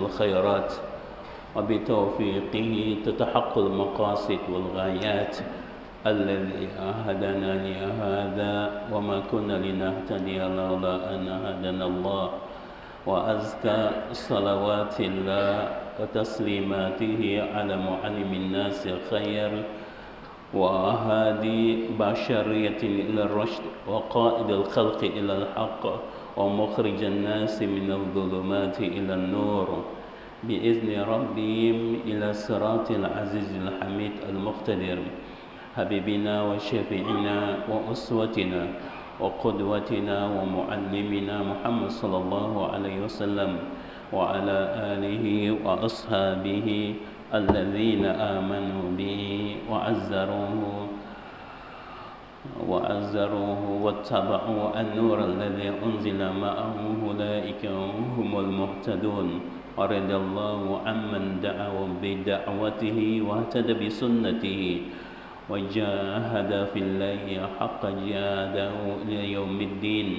الخيرات وبتوفيقه تتحقق المقاصد والغايات الذي أهدنا لهذا وما كنا لنهتدي لولا أن هدانا الله وأزكى صلوات الله وتسليماته على معلم الناس خير وهادي بشرية إلى الرشد وقائد الخلق إلى الحق ومخرج الناس من الظلمات إلى النور بإذن ربهم إلى صراط العزيز الحميد المقتدر حبيبنا وشفيعنا وأسوتنا وقدوتنا ومعلمنا محمد صلى الله عليه وسلم وعلى آله وأصحابه الذين آمنوا به وعزروه واتبعوا النور الذي أنزل معه أولئك هم المهتدون ورضي الله عمن دعا بدعوته واهتدى بسنته وجاهد في الله حق جهاده إلى يوم الدين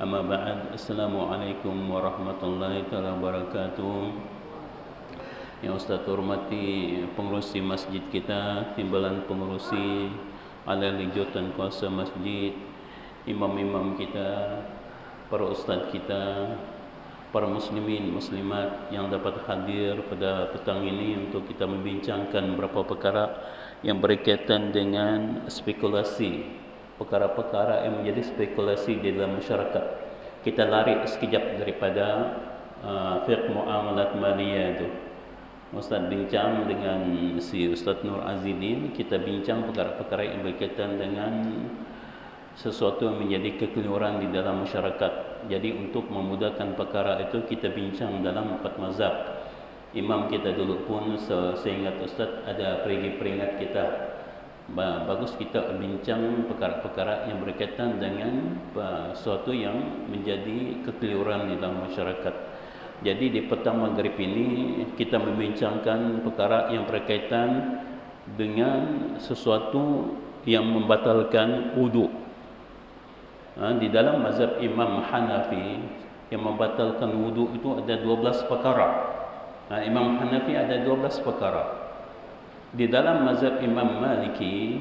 أما بعد السلام عليكم warahmatullahi الله wabarakatuh. Yang Ustaz hormati pengurusi masjid kita, timbalan pengurusi ahli jawatan kuasa masjid, imam-imam kita, para ustaz kita, para muslimin muslimat yang dapat hadir pada petang ini untuk kita membincangkan beberapa perkara yang berkaitan dengan spekulasi, perkara-perkara yang menjadi spekulasi di dalam masyarakat. Kita lari sekejap daripada fiqh muamalat maliyah itu. Ustaz bincang dengan si Ustaz Nur Azidin, kita bincang perkara-perkara yang berkaitan dengan sesuatu yang menjadi kekeliruan di dalam masyarakat. Jadi untuk memudahkan perkara itu kita bincang dalam 4 mazhab. Imam kita dulu pun seingat Ustaz ada peringat kita. Bagus kita bincang perkara-perkara yang berkaitan dengan sesuatu yang menjadi kekeliruan di dalam masyarakat. Jadi di petang maghrib ini kita membincangkan perkara yang berkaitan dengan sesuatu yang membatalkan wudu. Di dalam mazhab Imam Hanafi yang membatalkan wudu itu ada 12 perkara. Imam Hanafi ada 12 perkara. Di dalam mazhab Imam Maliki,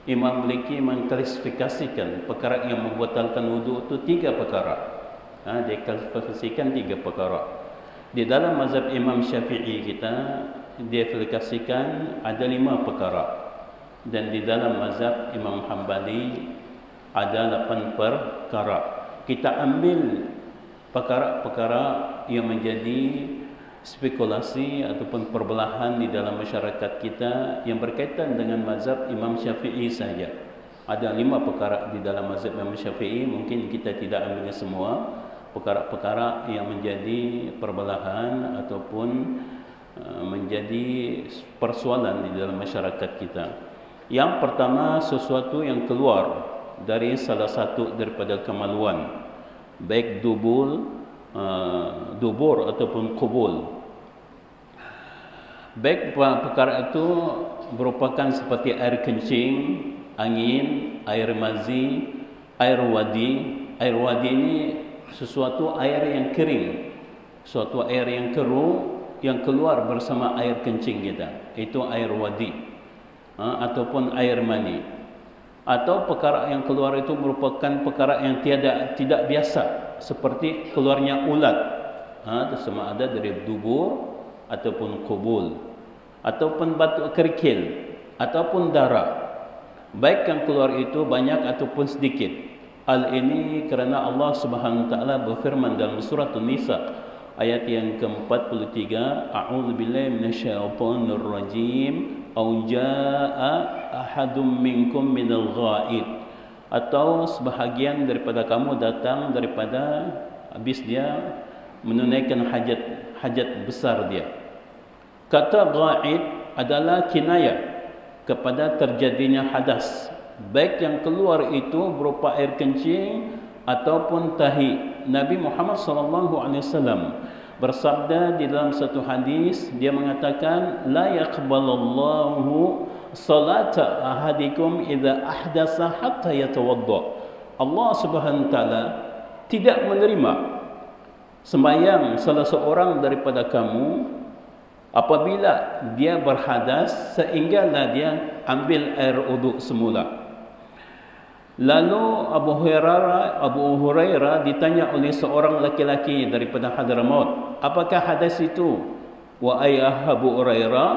Imam Maliki mengklasifikasikan perkara yang membatalkan wudu itu 3 perkara. Dia klasifikasikan 3 perkara. Di dalam mazhab Imam Syafi'i kita, dia klasifikasikan ada 5 perkara. Dan di dalam mazhab Imam Hambali ada 8 perkara. Kita ambil perkara-perkara yang menjadi spekulasi ataupun perbelahan di dalam masyarakat kita yang berkaitan dengan mazhab Imam Syafi'i saja. Ada 5 perkara di dalam mazhab Imam Syafi'i, mungkin kita tidak ambilnya semua. Perkara-perkara yang menjadi perbelahan ataupun menjadi persoalan di dalam masyarakat kita. Yang pertama, sesuatu yang keluar dari salah satu daripada kemaluan, baik dubur ataupun kubul. Baik perkara itu merupakan seperti air kencing, angin, air mazi, air wadi. Air wadi ini sesuatu air yang kering, suatu air yang keruh yang keluar bersama air kencing kita, itu air wadi. Ataupun air mani. Atau perkara yang keluar itu merupakan perkara yang tidak biasa, seperti keluarnya ulat. Sama ada dari dubur ataupun kubul, ataupun batu kerikil, ataupun darah. Baik yang keluar itu banyak ataupun sedikit. Hal ini kerana Allah Subhanahu wa taala berfirman dalam surah An-Nisa ayat yang ke-43, a'udzubillahi minasyaitonir rajim, au jaa ahadum minkum minal ghaid, atau sebahagian daripada kamu datang daripada habis dia menunaikan hajat besar dia. Kata ghaid adalah kinayah kepada terjadinya hadas, baik yang keluar itu berupa air kencing ataupun tahi. Nabi Muhammad SAW bersabda di dalam satu hadis, dia mengatakan, la yaqbalallahu salata ahadikum idza ahdasa hatta yatawadda. Allah Subhanahu wa taala tidak menerima sembahyang salah seorang daripada kamu apabila dia berhadas sehinggalah dia ambil air uduk semula. Lalu Abu Hurairah ditanya oleh seorang laki-laki daripada Hadramaut, apakah hadas itu? Wahai Abu Hurairah,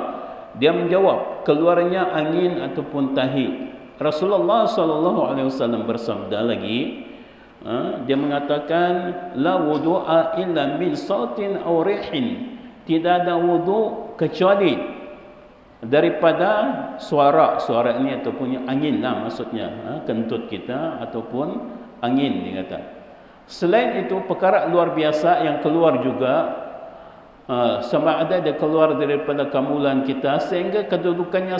dia menjawab, keluarnya angin ataupun tahi. Rasulullah SAW bersabda lagi, dia mengatakan, la wudu'a illa min sautin aw rihin. Tidak ada wudu kecuali daripada suara ini ataupun angin lah maksudnya, kentut kita ataupun angin dia kata. Selain itu perkara luar biasa yang keluar juga, sama ada dia keluar daripada kamulan kita sehingga kedudukannya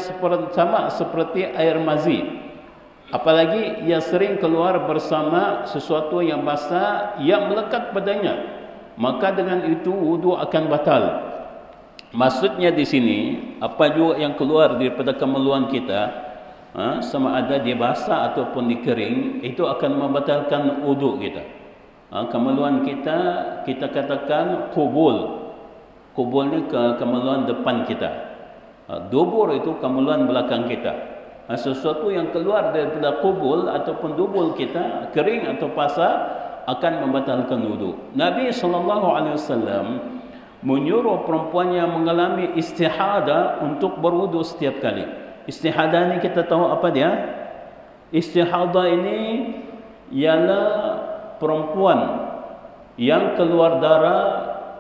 sama seperti air mazi. Apalagi ia sering keluar bersama sesuatu yang basah yang melekat padanya, maka dengan itu wudu akan batal. Maksudnya di sini, apa juga yang keluar daripada kemaluan kita, sama ada dia basah ataupun dikering, itu akan membatalkan wudu kita. Kemaluan kita, kita katakan kubul. Kubul ni kemaluan depan kita. Dubur itu kemaluan belakang kita. Sesuatu yang keluar daripada kubul ataupun dubul kita, kering atau basah, akan membatalkan wudu. Nabi SAW menyuruh perempuan yang mengalami istihadah untuk berwudu setiap kali. Istihadah ni kita tahu apa dia? Istihadah ini ialah perempuan yang keluar darah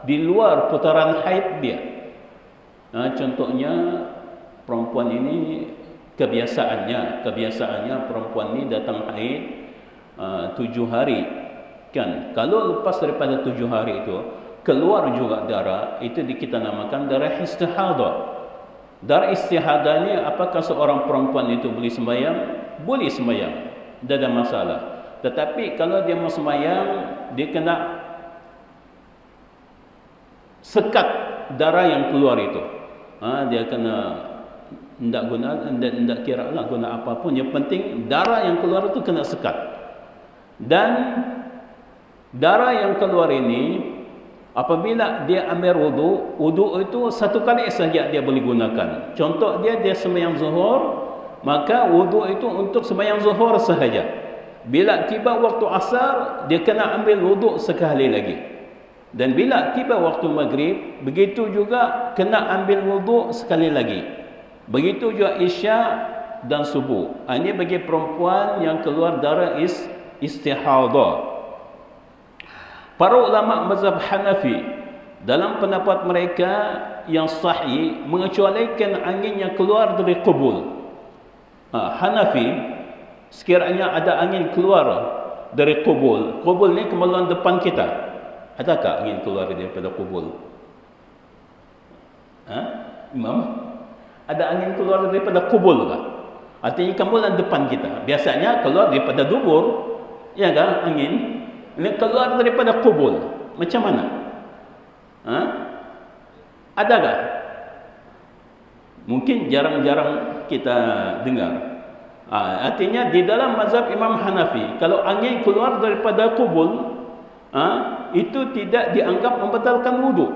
di luar putaran haid dia. Contohnya perempuan ini kebiasaannya perempuan ini datang haid 7 hari kan. Kalau lepas daripada 7 hari itu keluar juga darah, itu kita namakan darah istihadah. Darah istihadah ni apakah seorang perempuan itu boleh sembahyang? Boleh sembahyang, tidak ada masalah. Tetapi kalau dia mau sembahyang, dia kena sekat darah yang keluar itu. Dia kena tidak kira lah guna apapun, yang penting darah yang keluar itu kena sekat. Dan darah yang keluar ini apabila dia ambil wudu itu satu kali saja dia boleh gunakan. Contoh dia sembahyang zuhur, maka wudu itu untuk sembahyang zuhur sahaja. Bila tiba waktu asar, dia kena ambil wudu sekali lagi. Dan bila tiba waktu maghrib, begitu juga kena ambil wudu sekali lagi. Begitu juga isya dan subuh. Ini bagi perempuan yang keluar darah istihadah. Para ulama mazhab Hanafi dalam pendapat mereka yang sahih mengecualikan angin yang keluar dari kubul. Hanafi, sekiranya ada angin keluar dari kubul. Kubul ni kemaluan depan kita. Adakah angin keluar daripada kubul? Imam? Ada angin keluar daripada kubul kah? Artinya kemaluan depan kita. Biasanya keluar daripada dubur, ya kan, angin. Ini keluar daripada kubul. Macam mana? Adakah? Mungkin jarang-jarang kita dengar. Artinya di dalam mazhab Imam Hanafi, kalau angin keluar daripada kubul, itu tidak dianggap membatalkan wudu.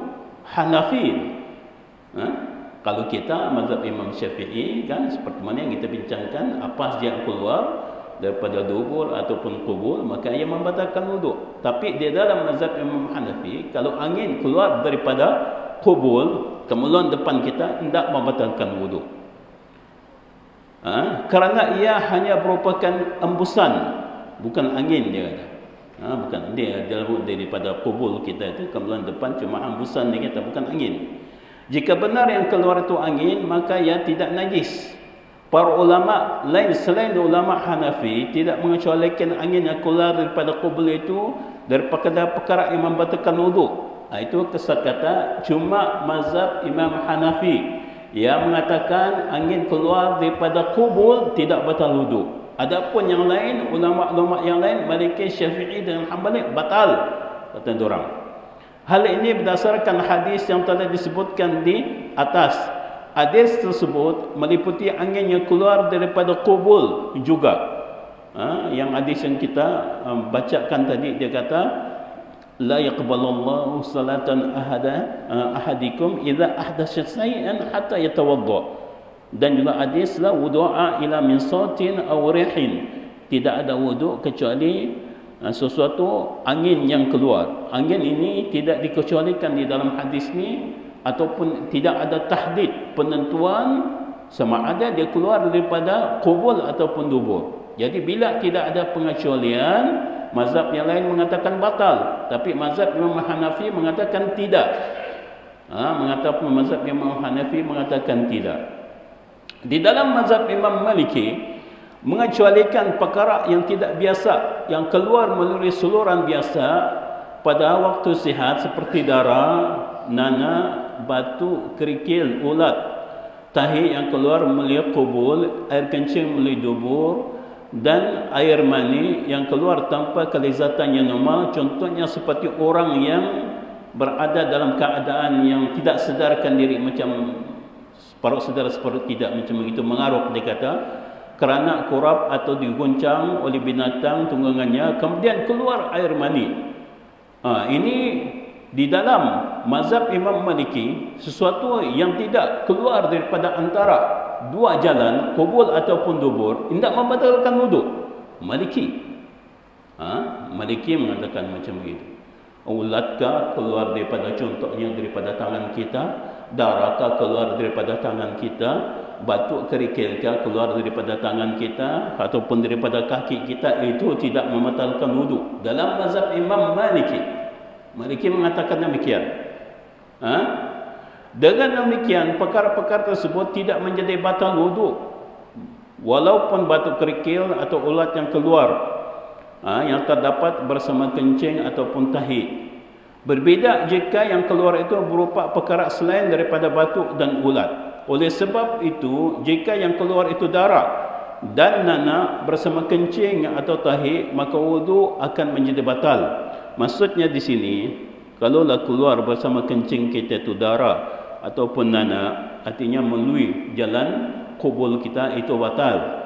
Hanafi. Kalau kita mazhab Imam Syafi'i kan, seperti mana yang kita bincangkan, apa saja yang keluar daripada dubur ataupun kubul, maka ia membatalkan wudu. Tapi di dalam mazhab Imam Hanafi, kalau angin keluar daripada kubul, kemaluan depan kita, tidak membatalkan wudu. Kerana ia hanya merupakan embusan, bukan angin dia kata. Bukan dia daripada kubul kita itu, kemaluan depan cuma embusan dia kata, bukan angin. Jika benar yang keluar itu angin, maka ia tidak najis. Para ulama lain selain ulama Hanafi tidak mengecualikan angin yang keluar daripada kubul itu daripada perkara yang membatalkan wudu. Itu kata cuma mazhab Imam Hanafi yang mengatakan angin keluar daripada kubul tidak batal wudu. Adapun yang lain, ulama-ulama yang lain, Maliki, Syafi'i dan Hanbali, batal kata orang. Hal ini berdasarkan hadis yang telah disebutkan di atas. Hadis tersebut meliputi angin yang keluar daripada kubul juga. Yang hadis yang kita bacakan tadi, dia kata la yaqbalallahu salatan ahadikum idza ahdatsa shay'an hatta yatawadda. Dan juga hadis la wudu'a ila min sautin aw rihin, tidak ada wuduk kecuali sesuatu angin yang keluar. Angin ini tidak dikecualikan di dalam hadis ni, ataupun tidak ada tahdid, penentuan sama ada dia keluar daripada qubul ataupun dubur. Jadi bila tidak ada pengecualian, mazhab yang lain mengatakan batal, tapi mazhab Imam Hanafi mengatakan tidak. Mengatakan mazhab Imam Hanafi mengatakan tidak. Di dalam mazhab Imam Maliki mengecualikan perkara yang tidak biasa, yang keluar melalui saluran biasa pada waktu sihat, seperti darah, nanah, batu, kerikil, ulat, tahi yang keluar melalui qubul, air kencing melalui dubur, dan air mani yang keluar tanpa kelezatan yang normal. Contohnya seperti orang yang berada dalam keadaan yang tidak sedarkan diri, macam separuh sedar separuh tidak, macam begitu, mengaruk dia kata, kerana kurap atau diguncang oleh binatang tunggangannya, kemudian keluar air mani. Ini di dalam mazhab Imam Maliki, sesuatu yang tidak keluar daripada antara dua jalan, qubul ataupun dubur, tidak membatalkan wuduk. Maliki Maliki mengatakan macam begitu. Ulatkah keluar daripada, contohnya daripada tangan kita, darahkah keluar daripada tangan kita, batu kerikilkah keluar daripada tangan kita ataupun daripada kaki kita, itu tidak membatalkan wuduk. Dalam mazhab Imam Maliki mengatakan demikian. Dengan demikian, perkara-perkara tersebut tidak menjadi batal wuduk, walaupun batu kerikil atau ulat yang keluar yang terdapat bersama kencing ataupun tahi. Berbeza jika yang keluar itu berupa perkara selain daripada batu dan ulat. Oleh sebab itu, jika yang keluar itu darah dan nanah bersama kencing atau tahi, maka wudu akan menjadi batal. Maksudnya di sini, kalaulah keluar bersama kencing kita itu darah ataupun nanah, artinya melalui jalan qubul kita, itu batal.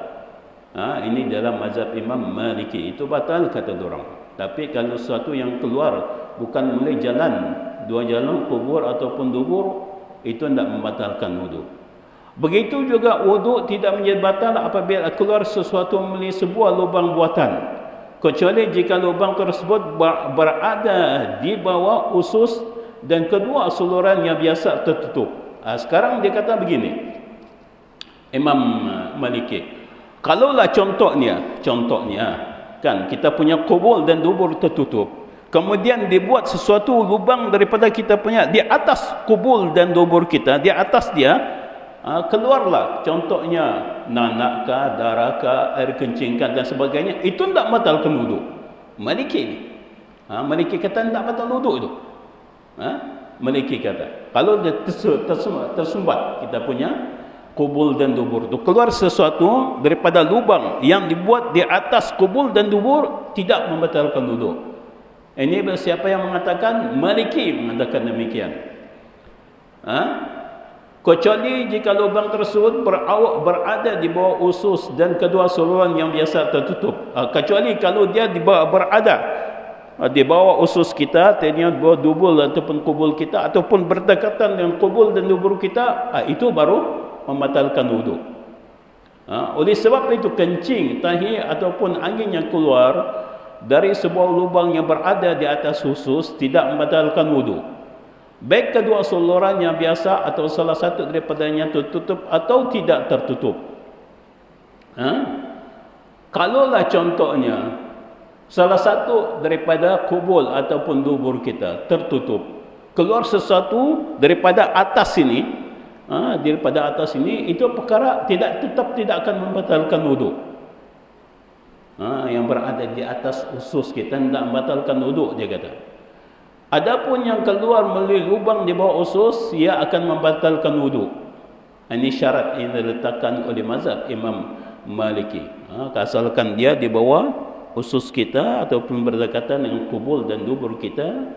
Ini dalam mazhab Imam Maliki, itu batal kata orang. Tapi kalau sesuatu yang keluar bukan melalui jalan, dua jalan, kubur ataupun dubur, itu tidak membatalkan wudu. Begitu juga wudu tidak menjadi batal apabila keluar sesuatu melalui sebuah lubang buatan, kecuali jika lubang tersebut berada di bawah usus dan kedua saluran yang biasa tertutup. Sekarang dia kata begini, Imam Maliki, kalaulah contohnya kan kita punya qubul dan dubur tertutup, kemudian dibuat sesuatu lubang daripada kita punya di atas qubul dan dubur kita, di atas dia keluarlah contohnya nanahkah, darahkah, air kencingkah dan sebagainya, itu tidak batalkan wudu. Maliki ni Maliki kata tidak batal wudu itu. Maliki kata kalau dia tersumbat kita punya qubul dan dubur itu, keluar sesuatu daripada lubang yang dibuat di atas qubul dan dubur, tidak membatalkan wudu. Ini siapa yang mengatakan? Maliki mengatakan demikian. Kecuali jika lubang tersebut berada di bawah usus dan kedua saluran yang biasa tertutup. Kecuali kalau dia berada di bawah usus kita, artinya bawah dubur ataupun qubul kita, ataupun berdekatan dengan qubul dan dubur kita, itu baru membatalkan wudu. Oleh sebab itu, kencing, tahi ataupun angin yang keluar dari sebuah lubang yang berada di atas usus tidak membatalkan wudu, baik kedua saluran yang biasa atau salah satu daripadanya tertutup atau tidak tertutup. Kalaulah contohnya salah satu daripada qubul ataupun dubur kita tertutup, keluar sesuatu daripada atas ini, daripada atas ini, itu perkara tetap tidak akan membatalkan wudu. Yang berada di atas usus kita tidak membatalkan wudu, dia kata. Adapun yang keluar melalui lubang di bawah usus, ia akan membatalkan wudu. Ini syarat yang diletakkan oleh mazhab Imam Maliki. Asalkan dia di bawah usus kita ataupun berdekatan dengan qubul dan dubur kita,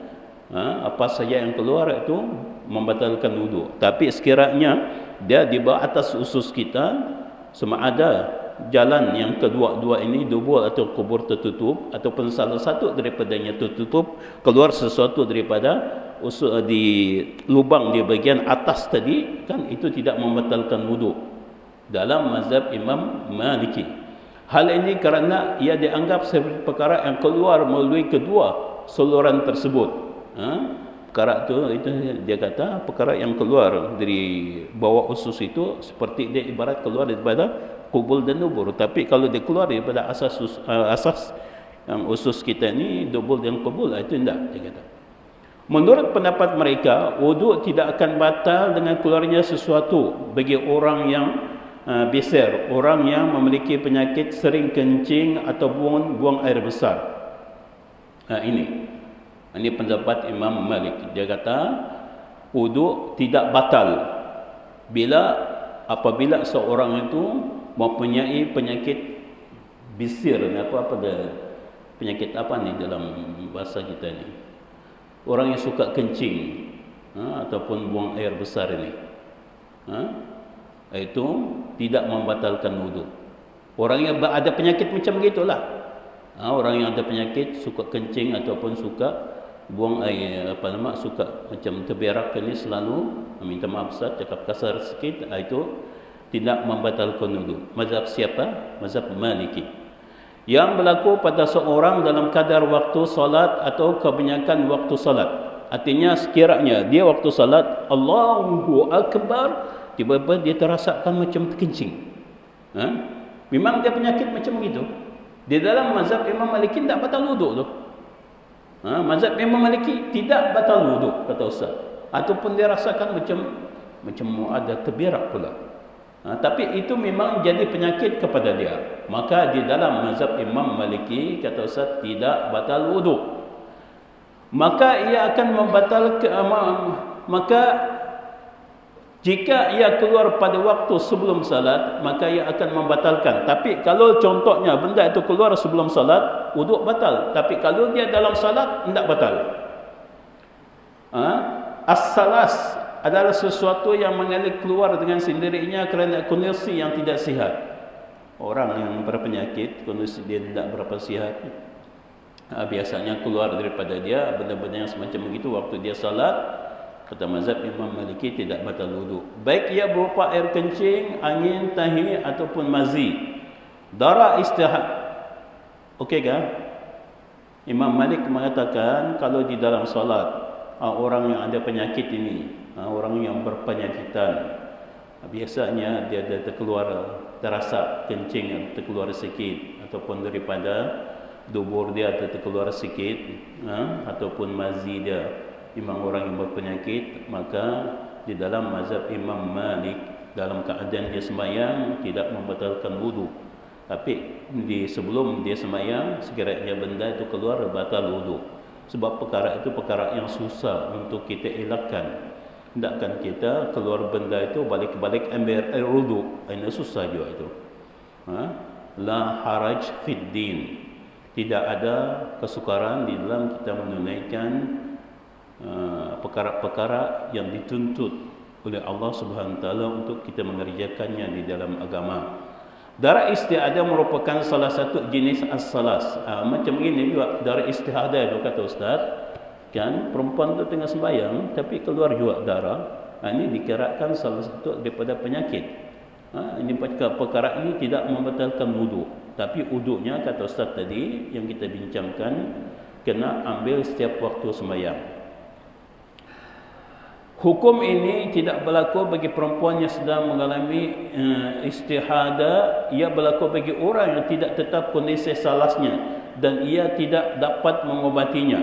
apa saja yang keluar itu membatalkan wudu. Tapi sekiranya dia di bawah atas usus kita, sama ada jalan yang kedua-dua ini, dubur atau kubur tertutup, ataupun salah satu daripadanya tertutup, keluar sesuatu daripada di lubang di bahagian atas tadi, kan itu tidak membatalkan wuduk dalam mazhab Imam Maliki. Hal ini kerana ia dianggap sebagai perkara yang keluar melalui kedua saluran tersebut. Perkara itu dia kata perkara yang keluar dari bawah usus itu seperti dia ibarat keluar daripada kubul dan dubur. Tapi kalau dia keluar daripada asas yang usus kita ni, dubur dan kubul, itu tidak, dia kata. Menurut pendapat mereka, wuduk tidak akan batal dengan keluarnya sesuatu bagi orang yang biser, orang yang memiliki penyakit sering kencing atau buang air besar. Ini pendapat Imam Malik. Dia kata wuduk tidak batal apabila seorang itu mempunyai penyakit bisir. Penyakit apa ni dalam bahasa kita ni? Orang yang suka kencing ataupun buang air besar ini, itu tidak membatalkan wuduk. Orang yang ada penyakit macam gitulah, orang yang ada penyakit suka kencing ataupun suka buang air suka macam terberak ini selalu, minta maaf Ustaz cakap kasar sikit, itu tidak membatalkan wuduk. Mazhab siapa? Mazhab Maliki. Yang berlaku pada seorang dalam kadar waktu salat atau kebanyakan waktu salat. Artinya sekiranya dia waktu salat Allahu Akbar, tiba-tiba dia terasakan macam terkencing. Memang dia penyakit macam begitu. Di dalam mazhab Imam Maliki tidak batal wuduk tu. Mazhab Imam Maliki tidak batal wuduk, kata Ustaz. Ataupun dia rasakan macam ada terberak pula. Tapi itu memang jadi penyakit kepada dia. Maka di dalam mazhab Imam Maliki, kata Ustaz, tidak batal wuduk. Maka ia akan maka jika ia keluar pada waktu sebelum salat, maka ia akan membatalkan. Tapi kalau contohnya benda itu keluar sebelum salat, wuduk batal. Tapi kalau dia dalam salat, tidak batal. As-salas adalah sesuatu yang mengalir keluar dengan sendirinya kerana kondisi yang tidak sihat. Orang yang berpenyakit, kondisi dia tidak berapa sihat, biasanya keluar daripada dia benda-benda yang semacam begitu waktu dia salat. Kata mazhab Imam Maliki tidak batal wuduk, baik ia berupa air kencing, angin, tahi ataupun mazi. Darah istihad, okey kan? Imam Malik mengatakan kalau di dalam salat orang yang ada penyakit ini, orang yang berpenyakitan, biasanya dia ada terasa kencing terkeluar sikit, ataupun daripada dubur dia terkeluar sikit, ataupun mazi dia, memang orang yang berpenyakit, maka di dalam mazhab Imam Malik dalam keadaan dia sembahyang tidak membatalkan wudu. Tapi sebelum dia sembahyang, sekiranya benda itu keluar, batal wudu. Sebab perkara itu perkara yang susah untuk kita elakkan. Hendakkan kita keluar benda itu balik-balik ambil air wudu, ini susah juga itu. La haraj fid din, tidak ada kesukaran di dalam kita menunaikan perkara-perkara yang dituntut oleh Allah Subhanahu Wa Taala untuk kita mengerjakannya di dalam agama. Darah istihadah merupakan salah satu jenis as-salas. Macam ini juga darah istihadah itu kata Ustaz, kan perempuan tu tengah sembahyang tapi keluar juga darah, ini dikirakan salah satu daripada penyakit. Ini perkara ini tidak membatalkan wudu, tapi wuduknya kata Ustaz tadi yang kita bincangkan kena ambil setiap waktu sembahyang. Hukum ini tidak berlaku bagi perempuan yang sedang mengalami istihadah. Ia berlaku bagi orang yang tidak tetap kondisi salasnya dan ia tidak dapat mengobatinya.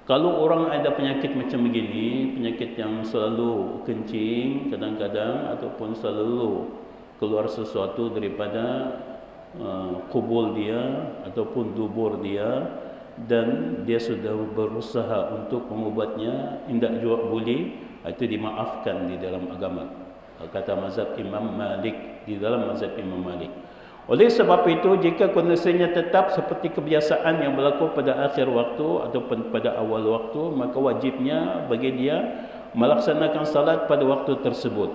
Kalau orang ada penyakit macam begini, penyakit yang selalu kencing kadang-kadang, ataupun selalu keluar sesuatu daripada kubul dia ataupun dubur dia, dan dia sudah berusaha untuk mengubatnya, tidak juga boleh, itu dimaafkan di dalam agama, kata mazhab Imam Malik, di dalam mazhab Imam Malik. Oleh sebab itu, jika kondisinya tetap seperti kebiasaan yang berlaku pada akhir waktu ataupun pada awal waktu, maka wajibnya bagi dia melaksanakan salat pada waktu tersebut.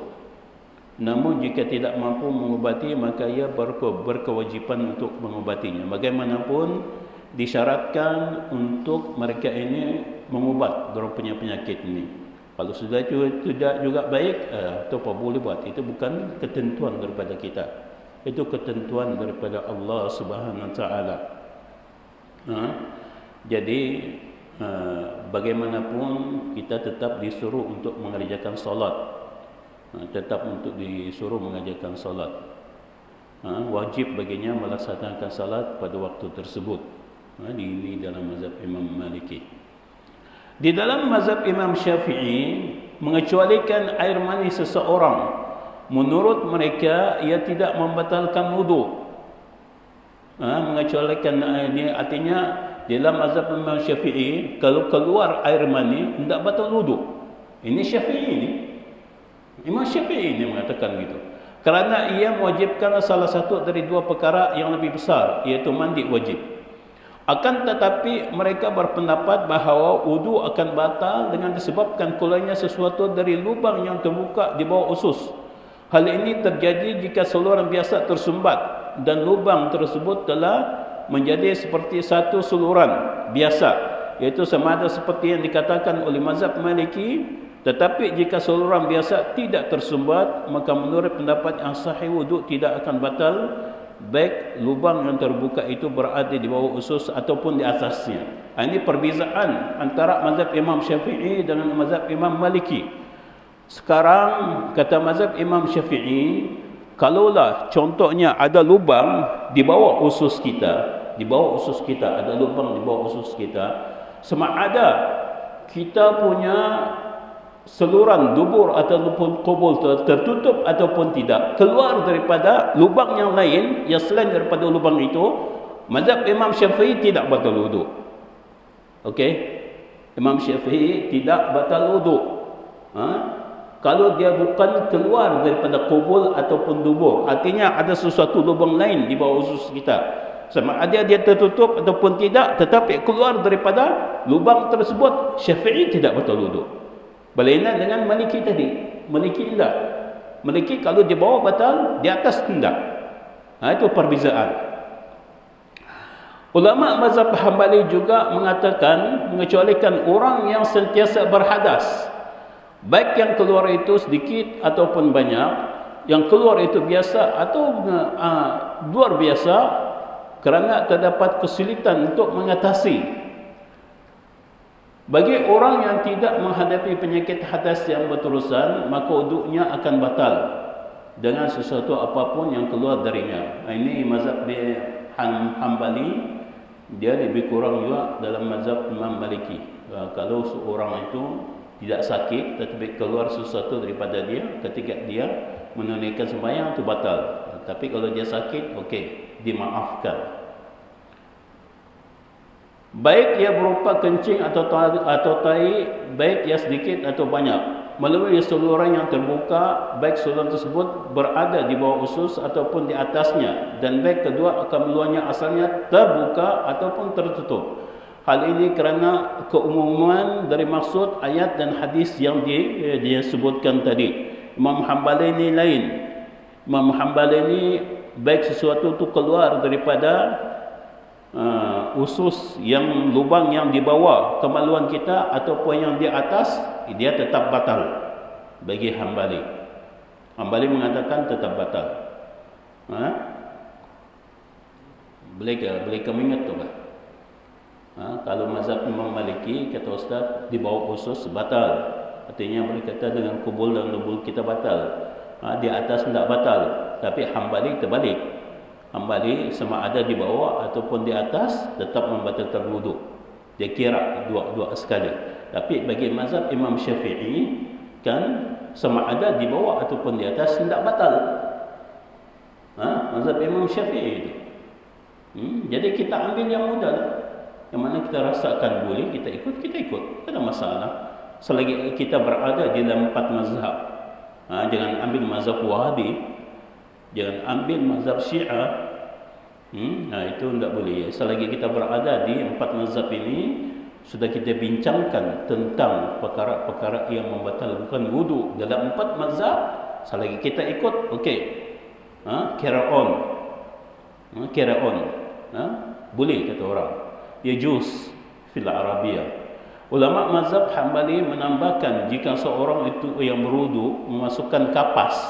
Namun jika tidak mampu mengubati, maka ia berkewajipan untuk mengubatinya. Bagaimanapun disyaratkan untuk mereka ini mengubat mereka punya penyakit ini. Kalau sudah tidak juga baik, itu apa boleh buat. Itu bukan ketentuan daripada kita. Itu ketentuan daripada Allah Subhanahu Wa Taala. Jadi bagaimanapun kita tetap disuruh untuk mengerjakan solat. Tetap untuk disuruh mengerjakan solat. Wajib baginya melaksanakan salat pada waktu tersebut. Ini dalam mazhab Imam Maliki. Di dalam mazhab Imam Syafi'i, mengecualikan air mani seseorang, menurut mereka ia tidak membatalkan wudu. Mengecualikan ini artinya dalam mazhab Imam Syafi'i, kalau keluar air mani tidak batal wudu. Ini Syafi'i ini. Imam Syafi'i ini mengatakan begitu. Kerana ia mewajibkan salah satu dari dua perkara yang lebih besar, iaitu mandi wajib. Akan tetapi mereka berpendapat bahawa wudu akan batal dengan disebabkan keluarnya sesuatu dari lubang yang terbuka di bawah usus. Hal ini terjadi jika saluran biasa tersumbat dan lubang tersebut telah menjadi seperti satu saluran biasa, iaitu sama ada seperti yang dikatakan oleh mazhab Maliki. Tetapi jika saluran biasa tidak tersumbat, maka menurut pendapat yang sahih wudu tidak akan batal, baik lubang yang terbuka itu berada di bawah usus ataupun di atasnya. Ini perbezaan antara mazhab Imam Syafi'i dengan mazhab Imam Maliki. Sekarang kata mazhab Imam Syafi'i, kalaulah contohnya ada lubang di bawah usus kita, ada lubang di bawah usus kita, sama ada kita punya saluran dubur ataupun kubul tertutup ataupun tidak, keluar daripada lubang yang lain yang selain daripada lubang itu, mazhab Imam Syafi'i tidak batal wudu. Okey, Imam Syafi'i tidak batal wudu. Kalau dia bukan keluar daripada kubul ataupun dubur, artinya ada sesuatu lubang lain di bawah usus kita, sama ada dia tertutup ataupun tidak, tetapi keluar daripada lubang tersebut, Syafi'i tidak batal wudu. Berlainan dengan Maliki tadi. Maliki tidak. Maliki kalau di bawah batal, di atas tidak. Itu perbezaan. Ulama mazhab Hambali juga mengatakan mengecualikan orang yang sentiasa berhadas, baik yang keluar itu sedikit ataupun banyak, yang keluar itu biasa atau luar biasa, kerana terdapat kesulitan untuk mengatasi. Bagi orang yang tidak menghadapi penyakit hadas yang berterusan, maka wudunya akan batal dengan sesuatu apapun yang keluar darinya. Ini mazhab Hambali, dia lebih kurang juga dalam mazhab Imam Maliki. Kalau seorang itu tidak sakit tetapi keluar sesuatu daripada dia ketika dia menunaikan sembahyang, itu batal. Tapi kalau dia sakit, okey, dimaafkan. Baik ia berupa kencing atau tai, baik ia sedikit atau banyak, melalui saluran yang terbuka, baik saluran tersebut berada di bawah usus ataupun di atasnya, dan baik kedua akan meluarnya asalnya terbuka ataupun tertutup. Hal ini kerana keumuman dari maksud ayat dan hadis yang dia sebutkan tadi. Imam Hambali ini lain. Imam Hambali ini baik sesuatu itu keluar daripada usus yang lubang yang di bawah kemaluan kita ataupun yang di atas, dia tetap batal bagi Hambali. Hambali mengatakan tetap batal. Boleh kamu ingat tu kan? Kalau mazhab Imam Maliki, kata Ustaz, di bawah usus batal, artinya boleh kata dengan kubul dan lubul kita batal. Di atas tidak batal. Tapi Hambali terbalik. Hambali sama ada di bawah ataupun di atas tetap membatalkan wudu. Dia kira dua sekali. Tapi bagi mazhab Imam Syafi'i kan sama ada di bawah ataupun di atas tidak batal. Mazhab Imam Syafi'i itu. Jadi kita ambil yang mudah. Yang mana kita rasakan boleh, kita ikut. Tak ada masalah. Selagi kita berada di dalam 4 mazhab. Jangan ambil mazhab Wahabi. Jangan ambil mazhab Syiah. Itu tidak boleh. Selagi kita berada di 4 mazhab ini, sudah kita bincangkan tentang perkara-perkara yang membatalkan wudu dalam 4 mazhab, selagi kita ikut, okey. Carry on. Carry on. Boleh kata orang. Yajuz fil Arabiyah. Ulama mazhab Hambali menambahkan jika seorang itu yang berwuduk memasukkan kapas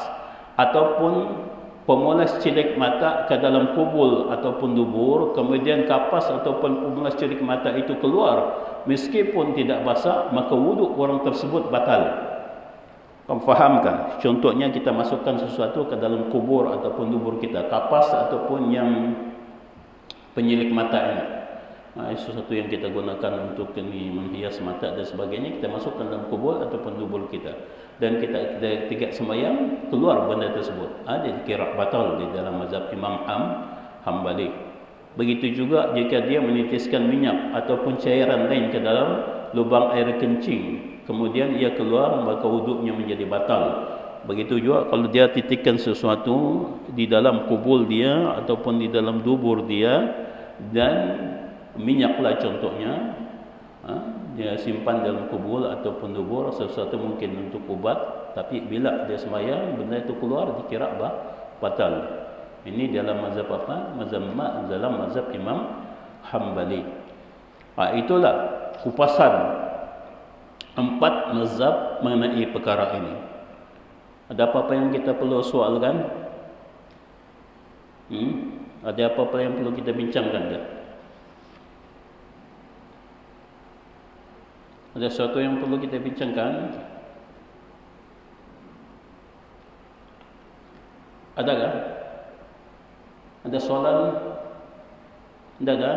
ataupun pemoles cilik mata ke dalam kubul ataupun dubur, kemudian kapas ataupun pemoles cilik mata itu keluar meskipun tidak basah, maka wuduk orang tersebut batal. Kamu fahamkan? Contohnya kita masukkan sesuatu ke dalam kubur ataupun dubur kita, kapas ataupun yang penyilik mata ini. Sesuatu yang kita gunakan untuk menghias mata dan sebagainya, kita masukkan dalam kubur ataupun dubur kita. Dan kita tidak sembahyang, keluar benda tersebut. Dia dikira batal di dalam mazhab Imam Hambali. Begitu juga jika dia menitiskan minyak ataupun cairan lain ke dalam lubang air kencing, kemudian ia keluar, maka wuduknya menjadi batal. Begitu juga kalau dia titikkan sesuatu di dalam kubul dia ataupun di dalam dubur dia, dan minyaklah contohnya, dia simpan dalam kubul ataupun dubur, sesuatu mungkin untuk ubat, tapi bila dia sembahyang benda itu keluar, dikira batal. Ini dalam mazhab apa? Dalam mazhab Imam Hambali. Itulah kupasan 4 mazhab mengenai perkara ini. Ada apa-apa yang kita perlu soalkan? Ada apa-apa yang perlu kita bincangkan tak? Ada sesuatu yang perlu kita bincangkan? Adakah? Ada soalan? Tidak ada?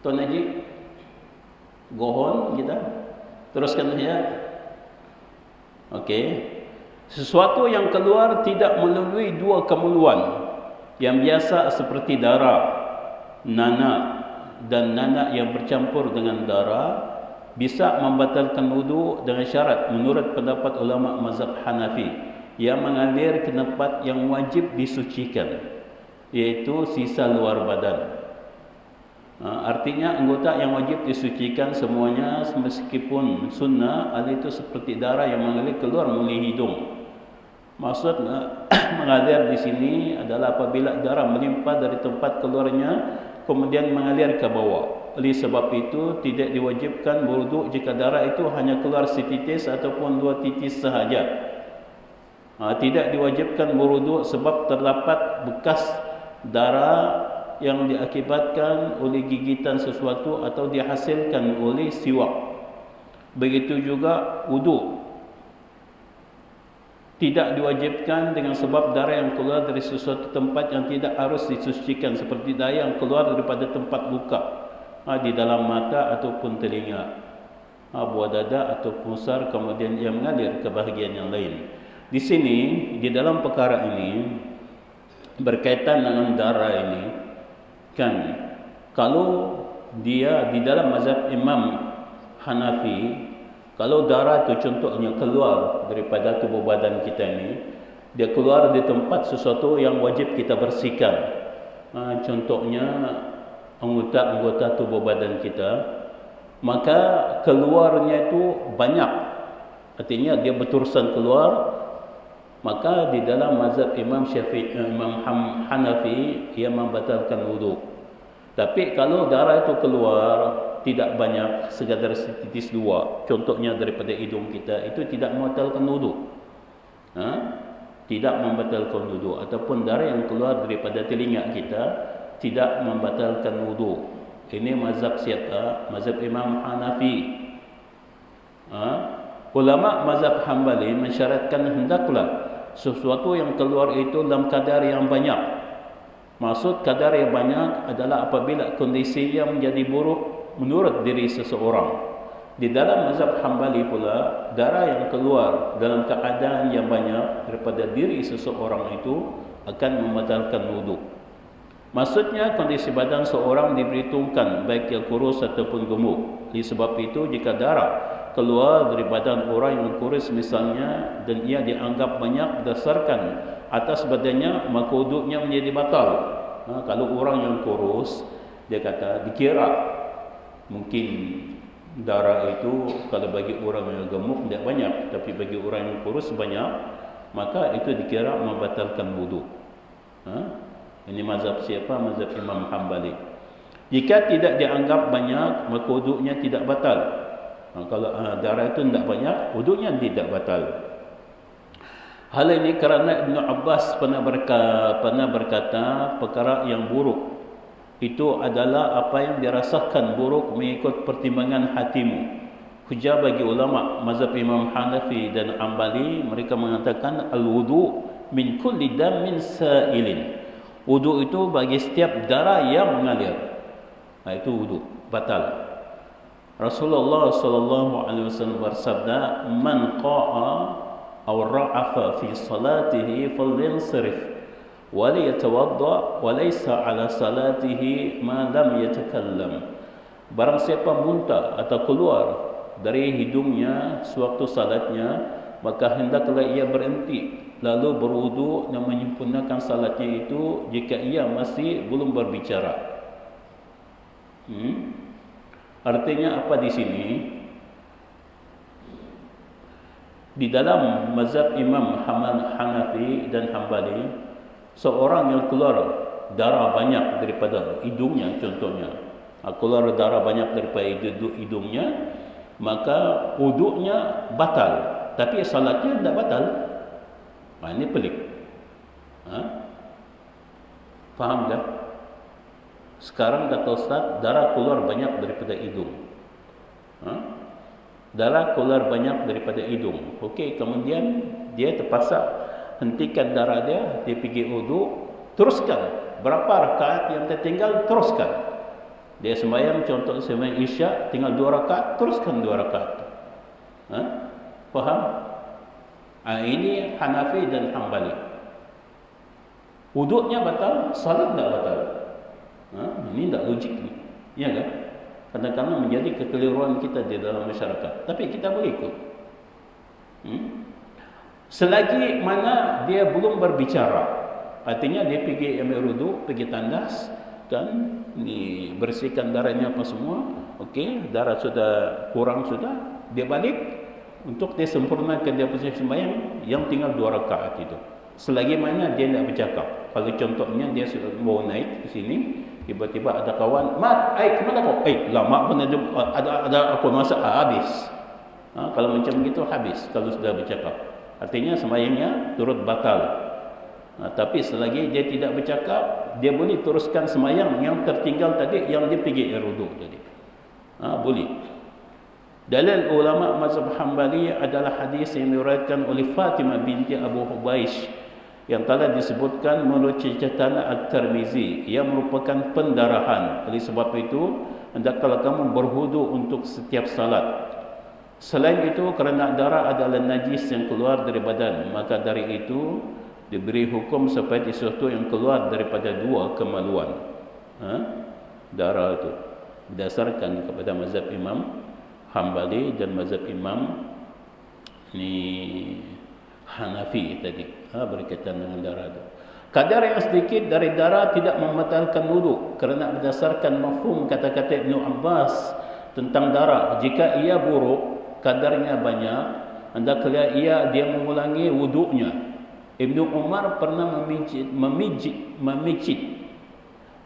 Tuan Haji, gohon kita? Teruskan saja. Okey. Sesuatu yang keluar tidak melalui 2 kemeluan yang biasa seperti darah, nanah dan nanah yang bercampur dengan darah bisa membatalkan wudu dengan syarat menurut pendapat ulama mazhab Hanafi yang mengalir ke tempat yang wajib disucikan, iaitu sisa luar badan. Artinya anggota yang wajib disucikan semuanya meskipun sunnah, itu seperti darah yang mengalir keluar melalui hidung. Maksud mengalir di sini adalah apabila darah melimpah dari tempat keluarnya kemudian mengalir ke bawah. Oleh sebab itu tidak diwajibkan berwuduk jika darah itu hanya keluar setitis ataupun 2 titis sahaja. Tidak diwajibkan berwuduk sebab terdapat bekas darah yang diakibatkan oleh gigitan sesuatu atau dihasilkan oleh siwak. Begitu juga wuduk tidak diwajibkan dengan sebab darah yang keluar dari sesuatu tempat yang tidak harus disucikan, seperti darah yang keluar daripada tempat luka di dalam mata ataupun telinga, buah dada atau pusar, kemudian ia mengalir ke bahagian yang lain. Di sini, di dalam perkara ini berkaitan dengan darah ini, kan, kalau dia di dalam mazhab Imam Hanafi, kalau darah itu contohnya keluar daripada tubuh badan kita ini, dia keluar di tempat sesuatu yang wajib kita bersihkan. Contohnya anggota-anggota tubuh badan kita, maka keluarnya itu banyak. Artinya dia berterusan keluar, maka di dalam mazhab Imam Hanafi ia membatalkan wudu. Tapi kalau darah itu keluar tidak banyak, sekadar setitis 2, contohnya daripada hidung kita, itu tidak membatalkan wudu. Tidak membatalkan wudu. Ataupun darah yang keluar daripada telinga kita tidak membatalkan wudu. Ini mazhab siapa? Mazhab Imam Hanafi. Ulama mazhab Hambali mensyaratkan hendaklah sesuatu yang keluar itu dalam kadar yang banyak. Maksud kadar yang banyak adalah apabila kondisinya menjadi buruk menurut diri seseorang. Di dalam mazhab Hambali pula, darah yang keluar dalam keadaan yang banyak daripada diri seseorang itu akan membatalkan wudu. Maksudnya kondisi badan seorang diperhitungkan baik dia kurus ataupun gemuk. Oleh sebab itu jika darah keluar dari badan orang yang kurus misalnya dan ia dianggap banyak berdasarkan atas badannya, maka wuduknya menjadi batal. Kalau orang yang kurus, dia kata dikira mungkin darah itu kalau bagi orang yang gemuk tidak banyak, tapi bagi orang yang kurus banyak, maka itu dikira membatalkan wudu. Ini mazhab siapa? Mazhab Imam Hambali. Jika tidak dianggap banyak, maka wudunya tidak batal. Kalau darah itu tidak banyak, wudunya tidak batal. Hal ini kerana Ibn Abbas pernah berkata perkara yang buruk itu adalah apa yang dirasakan buruk mengikut pertimbangan hatimu. Hujah bagi ulama mazhab Imam Hanafi dan Ambali, mereka mengatakan al-wudu min kulli damin sa'ilin. Wudu itu bagi setiap darah yang mengalir. Itu wudu batal. Rasulullah sallallahu alaihi wasallam bersabda, "Man qa'a aw ra'afa fi salatihi falyansirif." وَلِيَتَوَضَّأْ وَلَيْسَ عَلَى صَلَاتِهِ مَا لَمْ يَتَكَلَّمْ. Barang siapa muntah atau keluar dari hidungnya sewaktu salatnya, maka hendaklah ia berhenti lalu berwudu dan menyempurnakan salatnya itu jika ia masih belum berbicara. Artinya apa di sini? Di dalam mazhab Imam Hanafi dan Hambali, seorang yang keluar darah banyak daripada hidungnya, contohnya keluar darah banyak daripada hidungnya, maka wuduknya batal, tapi salatnya tidak batal. Ini pelik. Faham tak? Sekarang kata Ustaz, darah keluar banyak daripada hidung. Darah keluar banyak daripada hidung. Okey, kemudian dia terpaksa hentikan darah dia pergi wudu, teruskan. Berapa rakaat yang tertinggal, teruskan. Dia sembahyang, contoh sembahyang Isya, tinggal 2 rakaat, teruskan 2 rakaat. Faham? Ini Hanafi dan Hambali. Wuduknya batal, salat tak batal. Ini tak logik ni. Ya kan? Kadang-kadang menjadi kekeliruan kita di dalam masyarakat. Tapi kita boleh ikut. Selagi mana dia belum berbicara, artinya dia pergi ambil wudu, pergi tandas, kan, bersihkan darahnya apa semua, okey, darah sudah kurang sudah, dia balik untuk dia sempurnakan dia punya sembahyang yang tinggal 2 rakaat itu. Selagi mana dia tidak bercakap. Kalau contohnya dia sudah mau naik ke sini, tiba-tiba ada kawan, "Mat, kemana kau?" Lama pun ada aku masak, habis. Kalau macam begitu habis kalau sudah bercakap. Artinya sembahyangnya turut batal. Tapi selagi dia tidak bercakap, dia boleh teruskan sembahyang yang tertinggal tadi, yang dia pergi wudu tadi. Boleh. Dalil ulama mazhab Hambali adalah hadis yang diriwayatkan oleh Fatimah binti Abu Hubaish yang telah disebutkan menurut catatan At-Tirmizi, yang merupakan pendarahan. Oleh sebab itu, hendaklah kamu berwudu untuk setiap salat. Selain itu, kerana darah adalah najis yang keluar dari badan, maka dari itu diberi hukum seperti sesuatu yang keluar daripada 2 kemaluan. Darah itu berdasarkan kepada mazhab Imam Hambali dan mazhab Imam Hanafi tadi, berkaitan dengan darah itu. Kadar yang sedikit dari darah tidak membatalkan wudu, kerana berdasarkan mafhum kata-kata Ibn Abbas tentang darah, jika ia buruk, kadarnya banyak, hendaklah dia mengulangi wuduknya. Ibnu Umar pernah memijit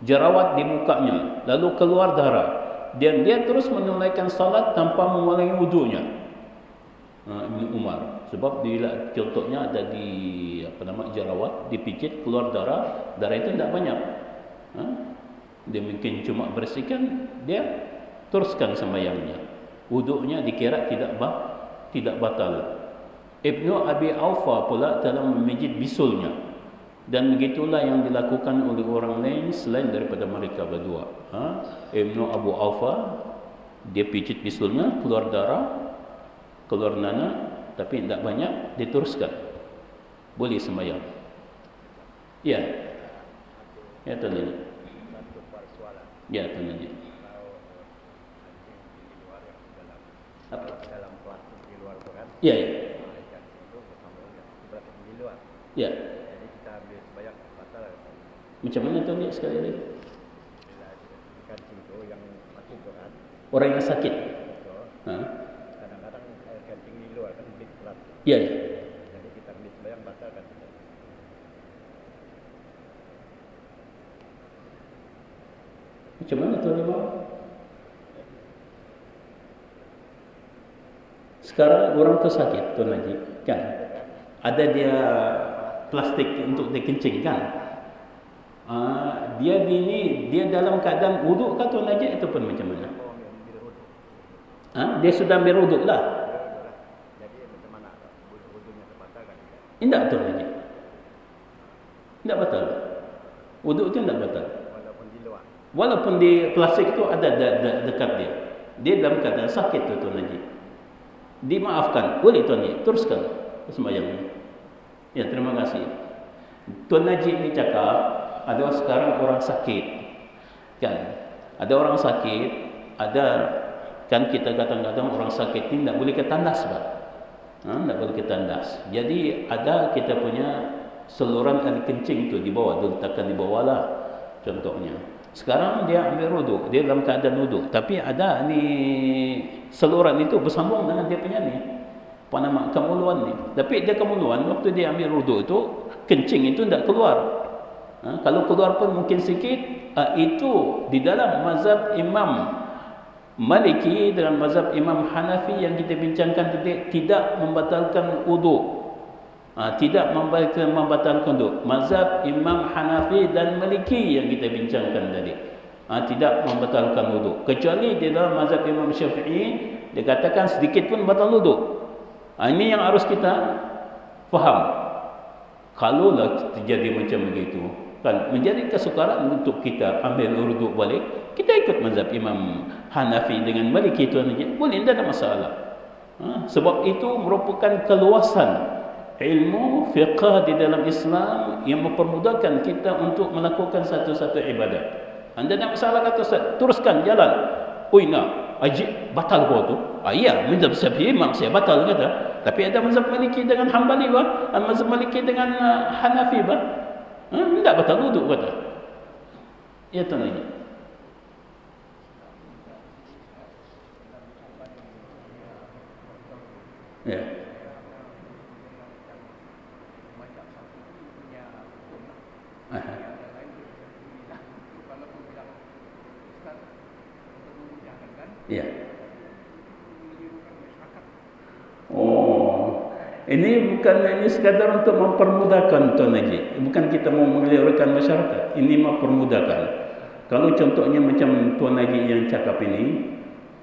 jerawat di mukanya, lalu keluar darah, dan dia terus menunaikan salat tanpa mengulangi wuduknya. Ibnu Umar, sebab dia contohnya ada di jerawat, dipijit keluar darah itu tidak banyak. Dia mungkin cuma bersihkan, dia teruskan sembahyangnya. Wuduknya dikira tidak batal. Ibnu Abi Aufa pula telah memijit bisulnya, dan begitulah yang dilakukan oleh orang lain selain daripada mereka berdua. Ibnu Abu Aufa, dia pijit bisulnya, keluar darah, keluar nanah, tapi tidak banyak, diteruskan. Boleh sembahyang. Ya. Ya, tuan. Ya, tuan. Dalam plastik di luar itu kan? Ya. Itu plastik di luar. Ya. Jadi kita ambil sebanyak batal. Macam mana tuan ni sekali lagi? Kancing itu yang mati itu kan? Orang yang sakit. Itu Ha? Kadang-kadang air kencing di luar kan di kelas. Ya, ya. Jadi kita ambil sembahyang batal kan. Macam mana Tuan Imam? Sekarang orang tu sakit Tuan Haji, kan? Ada dia plastik untuk dia kencing, kan? Dia dalam keadaan wuduk kah Tuan Haji ataupun macam mana? Dia sudah ambil wuduk lah. Jadi macam mana wuduknya terbatal kan? Tidak Tuan Haji. Tidak batal. Wuduk itu tidak batal. Walaupun di luar. Walaupun di plastik itu ada dekat dia. Dia dalam keadaan sakit tu Tuan Haji. Dimaafkan. Boleh Tuan Haji, teruskan sembahyangnya. Ya, terima kasih. Tuan Haji ini cakap, ada sekarang orang sakit. Kan? Ada orang sakit, ada kan kita kadang-kadang orang sakit ini tidak boleh ke tandas, Pak. Tidak boleh ke tandas. Jadi ada kita punya saluran air kencing tu di bawah, diletakkan di bawah lah contohnya. Sekarang dia ambil wuduk, dia dalam keadaan wuduk, tapi ada ni saluran itu bersambung dengan dia punya ni apa nama kemuluan ni. Tapi dia kemuluan waktu dia ambil wuduk itu kencing itu tidak keluar. Kalau keluar pun mungkin sikit. Itu di dalam mazhab Imam Maliki dengan mazhab Imam Hanafi yang kita bincangkan tadi tidak membatalkan wuduk. Tidak membatalkan wuduk. Mazhab Imam Hanafi dan Maliki yang kita bincangkan tadi tidak membatalkan wuduk. Kecuali di dalam mazhab Imam Syafi'i dia katakan sedikit pun batal wuduk. Ini yang harus kita faham. Kalaulah terjadi macam begitu, kan menjadi kesukaran untuk kita ambil wuduk balik, kita ikut mazhab Imam Hanafi dengan Maliki itu boleh, tidak ada masalah. Sebab itu merupakan keluasan ilmu fiqh di dalam Islam yang mempermudahkan kita untuk melakukan satu-satu ibadat. Anda nak masalah kata Ustaz, teruskan jalan. Oi nak ajib batal kau tu. Ya, mazhab Syafi'i memang saya batal kata. Tapi ada mazhab Maliki dengan Hambali bah, mazhab Maliki dengan Hanafi bah. Tidak batal wuduk kata. Ya Tuan Haji. Ya. Ya. Ini bukan sekadar untuk mempermudahkan Tuan Haji. Bukan kita mau mengelirukan masyarakat. Ini mempermudahkan. Kalau contohnya macam Tuan Haji yang cakap ini,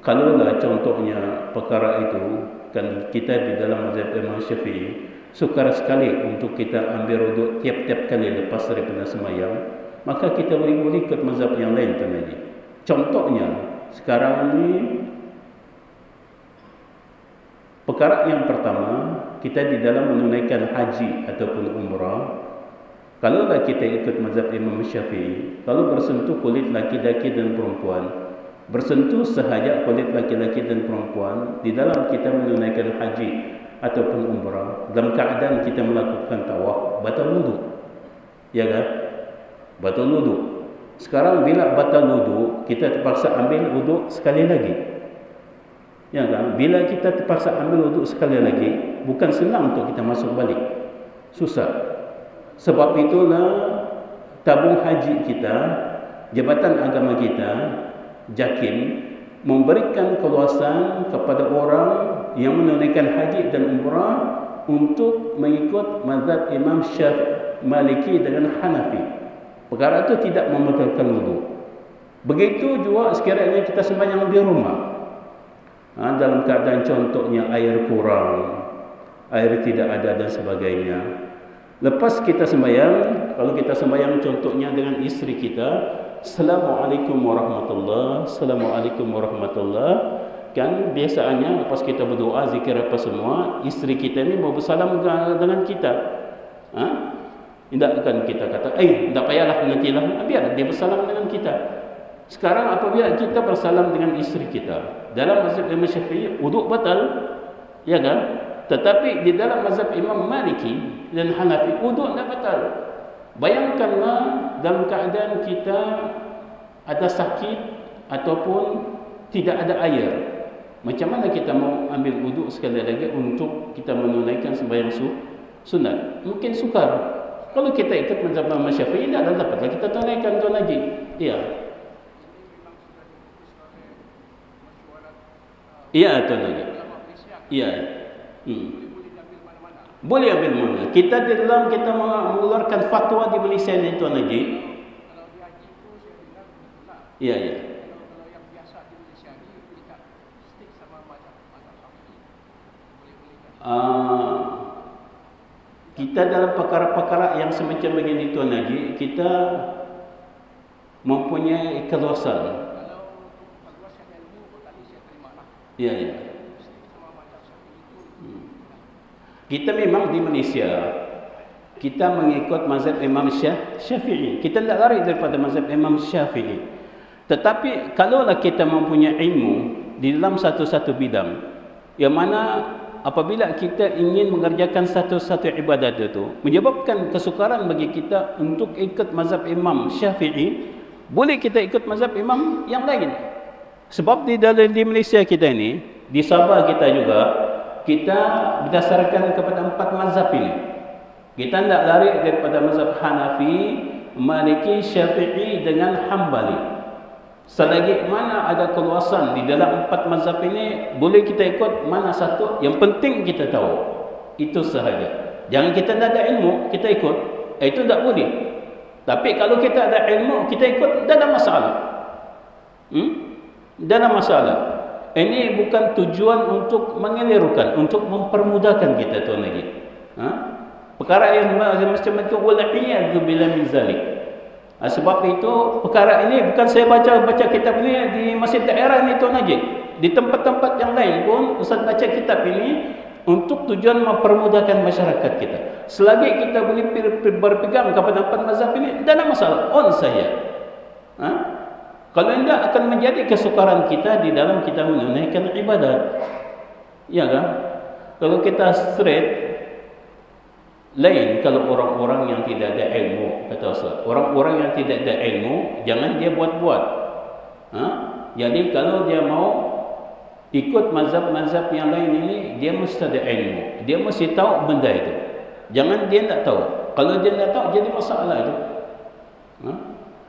kalaulah contohnya perkara itu kan kita di dalam mazhab Imam Syafi'i sukar sekali untuk kita ambil wuduk tiap-tiap kali lepas daripada sembahyang, maka kita boleh ikut mazhab yang lain Tuan Haji. Contohnya sekarang ini perkara yang pertama, kita di dalam menunaikan haji ataupun umrah, kalaulah kita ikut mazhab Imam Syafi'i, kalau bersentuh kulit laki-laki dan perempuan, bersentuh sahaja kulit laki-laki dan perempuan di dalam kita menunaikan haji ataupun umrah, dalam keadaan kita melakukan tawaf, batal wuduk. Ya kan? Batal wuduk. Sekarang bila batal wuduk, kita terpaksa ambil wuduk sekali lagi. Ya kan? Bila kita terpaksa ambil wuduk sekali lagi, bukan senang untuk kita masuk balik. Susah. Sebab itulah tabung haji kita, Jabatan Agama kita, JAKIM, memberikan keluasan kepada orang yang menunaikan haji dan umrah untuk mengikut mazhab Imam Syafi'i, Maliki dengan Hanafi. Perkara itu tidak membatalkan wuduk. Begitu juga sekiranya kita sembahyang di rumah. Dalam keadaan contohnya air kurang, air tidak ada dan sebagainya. Lepas kita sembahyang, kalau kita sembahyang contohnya dengan isteri kita, Assalamualaikum warahmatullahi, Assalamualaikum warahmatullahi, kan biasanya lepas kita berdoa, zikir apa semua, isteri kita ni mau bersalam dengan kita. Tidak akan kita kata, tak payahlah nantilah, biar dia bersalam dengan kita. Sekarang apabila kita bersalam dengan isteri kita, dalam mazhab Imam Syafi'i wuduk batal, ya kan? Tetapi di dalam mazhab Imam Maliki dan Hanafi wuduk tidak batal. Bayangkanlah dalam keadaan kita ada sakit ataupun tidak ada air. Macam mana kita mau ambil wuduk sekali lagi untuk kita menunaikan sembahyang sunat? Mungkin sukar. Kalau kita ikut mazhab Imam Syafi'i, tidak ada dapatlah kita tunaikan itu lagi. Ya. Iya, itu lagi. Iya. Boleh ambil mana? Kita di dalam kita mengeluarkan fatwa di Malaysia ini, Tuan Haji. Iya, iya. Kita dalam perkara-perkara yang semacam begini, Tuan Haji, kita mempunyai keluasan. Ya, ya. Kita memang di Malaysia kita mengikut mazhab Imam Syafi'i. Kita tidak lari daripada mazhab Imam Syafi'i. Tetapi kalaulah kita mempunyai ilmu di dalam satu-satu bidang, yang mana apabila kita ingin mengerjakan satu-satu ibadat itu menyebabkan kesukaran bagi kita untuk ikut mazhab Imam Syafi'i, boleh kita ikut mazhab imam yang lain. Sebab di Malaysia kita ini, di Sabah kita juga, kita berdasarkan kepada 4 mazhab ini. Kita tidak lari daripada mazhab Hanafi, Maliki, Syafi'i dengan Hambali. Selagi mana ada keluasan di dalam 4 mazhab ini, boleh kita ikut mana satu. Yang penting kita tahu. Itu sahaja. Jangan kita tidak ada ilmu, kita ikut. Itu tidak boleh. Tapi kalau kita ada ilmu, kita ikut, tidak ada masalah. Tidak ada masalah. Ini bukan tujuan untuk mengelirukan, untuk mempermudahkan kita, Tuan lagi. Perkara yang macam itu, wal'iyadu billah min zalik. Sebab itu perkara ini bukan saya baca kitab ini di masjid daerah ini, Tuan Haji. Di tempat-tempat yang lain pun Ustaz baca kitab ini untuk tujuan mempermudahkan masyarakat kita. Selagi kita boleh berpegang kepada 4 mazhab ini, tidak ada masalah. On saya. Kalau tidak akan menjadi kesukaran kita di dalam kita menunaikan ibadat. Ya kan? Kalau kita straight, lain kalau orang-orang yang tidak ada ilmu, kata Ustaz. Orang-orang yang tidak ada ilmu, jangan dia buat-buat. Jadi kalau dia mau ikut mazhab-mazhab yang lain ini, dia mesti ada ilmu. Dia mesti tahu benda itu. Jangan dia tidak tahu. Kalau dia tidak tahu, jadi masalah itu.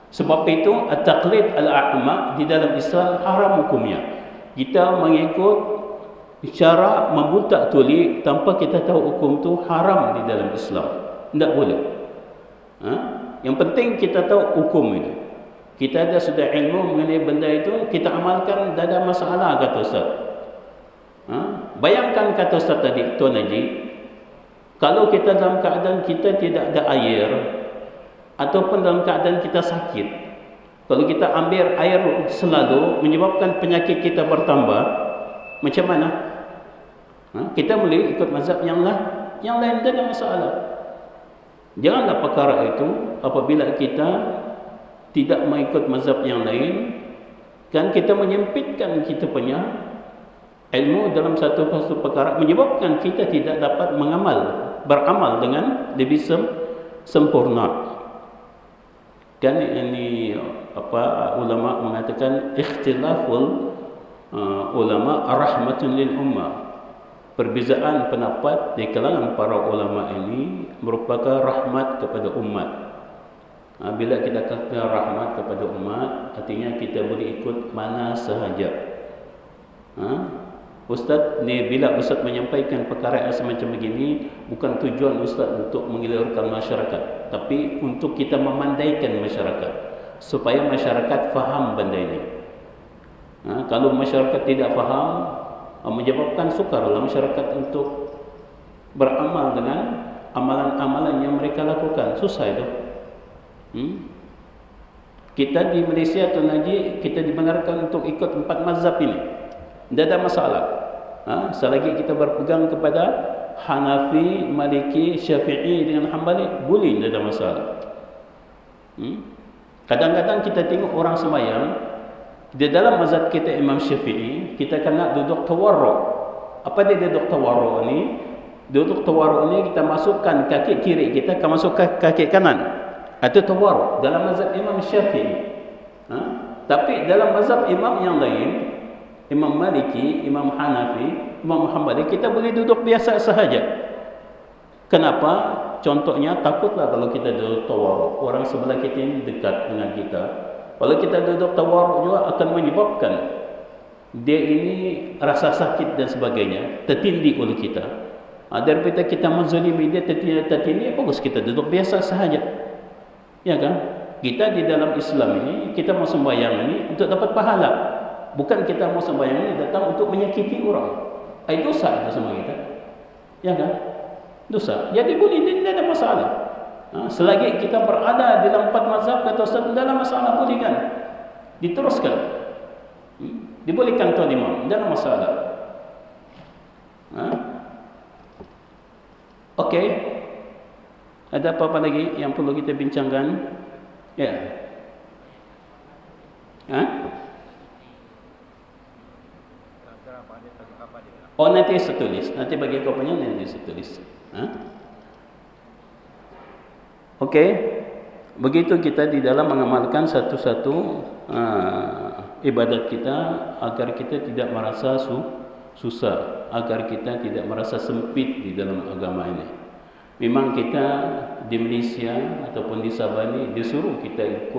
Sebab itu at-taqlid al-a'ma di dalam Islam haram hukumnya. Kita mengikut cara membutak tuli tanpa kita tahu hukum itu haram di dalam Islam. Tidak boleh. Yang penting kita tahu hukum itu. Kita ada sudah ilmu mengenai benda itu, kita amalkan, tidak ada masalah, kata Ustaz. Bayangkan kata Ustaz tadi, Tuan Haji, kalau kita dalam keadaan kita tidak ada air, ataupun dalam keadaan kita sakit, kalau kita ambil air selalu menyebabkan penyakit kita bertambah, macam mana? Kita boleh ikut mazhab yang lain, tidak ada masalah. Janganlah perkara itu apabila kita tidak mengikut mazhab yang lain, kan kita menyempitkan kita punya ilmu dalam satu perkara, menyebabkan kita tidak dapat beramal dengan lebih sempurna. Kan ini ulama mengatakan ikhtilaful ulama rahmatun lil ummah. Perbezaan pendapat di kalangan para ulama ini merupakan rahmat kepada umat. Bila kita kata rahmat kepada umat, artinya kita boleh ikut mana sahaja. Ustaz ni, bila Ustaz menyampaikan perkara yang semacam begini, bukan tujuan Ustaz untuk mengelirukan masyarakat, tapi untuk kita memandaikan masyarakat supaya masyarakat faham benda ini. Kalau masyarakat tidak faham, menyebabkan sukarlah masyarakat untuk beramal dengan amalan-amalan yang mereka lakukan. Susah itu. Kita di Malaysia, Tuan Haji, kita dibenarkan untuk ikut 4 mazhab ini. Tidak ada masalah. Selagi kita berpegang kepada Hanafi, Maliki, Syafi'i dengan Hambali, boleh, tidak ada masalah. Kadang-kadang kita tengok orang sembahyang, di dalam mazhab kita Imam Syafi'i, kita kena duduk tawarruk. Apa dia duduk tawarruk ni? Duduk tawarruk ni kita masukkan kaki kiri kita ke masuk kaki kanan. Itu tawarruk dalam mazhab Imam Syafi'i. Tapi dalam mazhab imam yang lain, Imam Maliki, Imam Hanafi, Imam Hanbali, kita boleh duduk biasa sahaja. Kenapa? Contohnya, takutlah kalau kita duduk tawarruk, orang sebelah kita ini dekat dengan kita. Kalau kita duduk tawarruk juga akan menyebabkan dia ini rasa sakit dan sebagainya, tertindih oleh kita. Daripada kita menzalimi dia tertindih, bagus kita duduk biasa sahaja. Ya kan? Kita di dalam Islam ini, kita mau sembahyang ini untuk dapat pahala. Bukan kita mau sembahyang ini datang untuk menyakiti orang. Itu dosa itu sama kita. Ya kan? Dosa. Jadi boleh, tidak ada masalah. Selagi kita berada dalam 4 mazhab, kata Ustaz, tidak ada masalah, boleh kan? Diteruskan. Dibolehkan tuan imam, tidak ada masalah. Okey. Ada apa-apa lagi yang perlu kita bincangkan? Ya. Oh, nanti saya tulis. Nanti bagi kau punya nanti saya tulis. Okey. Begitu kita di dalam mengamalkan satu-satu ibadat kita agar kita tidak merasa susah, agar kita tidak merasa sempit di dalam agama ini. Memang kita di Malaysia ataupun di Sabah ni disuruh kita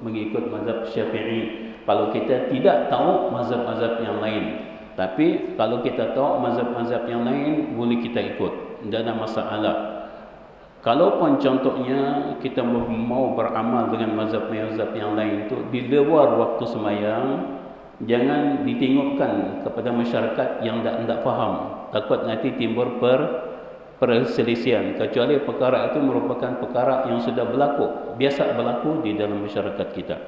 mengikut mazhab Syafi'i. Kalau kita tidak tahu mazhab-mazhab yang lain. Tapi kalau kita tahu mazhab-mazhab yang lain, boleh kita ikut. Tidak ada masalah. Kalaupun contohnya kita mau beramal dengan mazhab-mazhab yang lain itu di luar waktu sembahyang, jangan ditengokkan kepada masyarakat yang tidak faham. Takut nanti timbul perselisihan, kecuali perkara itu merupakan perkara yang sudah berlaku, biasa berlaku di dalam masyarakat kita.